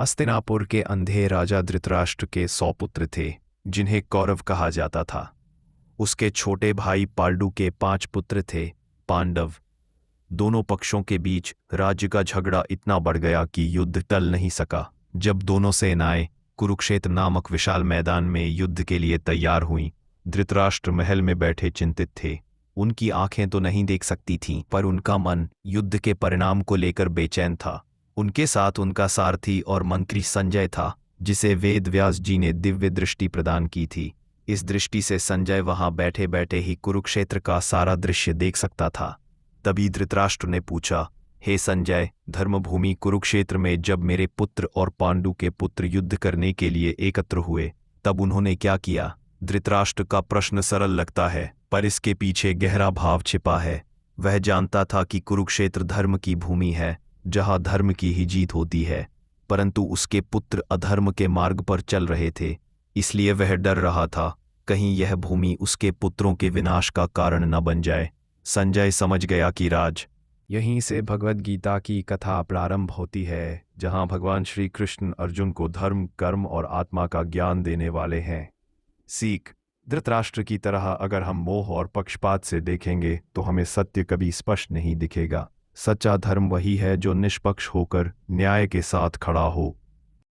हस्तिनापुर के अंधे राजा धृतराष्ट्र के 100 पुत्र थे, जिन्हें कौरव कहा जाता था। उसके छोटे भाई पांडु के 5 पुत्र थे, पांडव। दोनों पक्षों के बीच राज्य का झगड़ा इतना बढ़ गया कि युद्ध टल नहीं सका। जब दोनों सेनाएं कुरुक्षेत्र नामक विशाल मैदान में युद्ध के लिए तैयार हुईं, धृतराष्ट्र महल में बैठे चिंतित थे। उनकी आंखें तो नहीं देख सकती थीं, पर उनका मन युद्ध के परिणाम को लेकर बेचैन था। उनके साथ उनका सारथी और मंत्री संजय था, जिसे वेद व्यास जी ने दिव्य दृष्टि प्रदान की थी। इस दृष्टि से संजय वहां बैठे बैठे ही कुरुक्षेत्र का सारा दृश्य देख सकता था। तभी धृतराष्ट्र ने पूछा, हे संजय, धर्मभूमि कुरुक्षेत्र में जब मेरे पुत्र और पांडु के पुत्र युद्ध करने के लिए एकत्र हुए, तब उन्होंने क्या किया? धृतराष्ट्र का प्रश्न सरल लगता है, पर इसके पीछे गहरा भाव छिपा है। वह जानता था कि कुरुक्षेत्र धर्म की भूमि है, जहां धर्म की ही जीत होती है, परंतु उसके पुत्र अधर्म के मार्ग पर चल रहे थे। इसलिए वह डर रहा था, कहीं यह भूमि उसके पुत्रों के विनाश का कारण न बन जाए। संजय समझ गया कि राज यहीं से भगवद गीता की कथा प्रारंभ होती है, जहां भगवान श्री कृष्ण अर्जुन को धर्म, कर्म और आत्मा का ज्ञान देने वाले हैं। सीख: धृतराष्ट्र की तरह अगर हम मोह और पक्षपात से देखेंगे तो हमें सत्य कभी स्पष्ट नहीं दिखेगा। सच्चा धर्म वही है जो निष्पक्ष होकर न्याय के साथ खड़ा हो।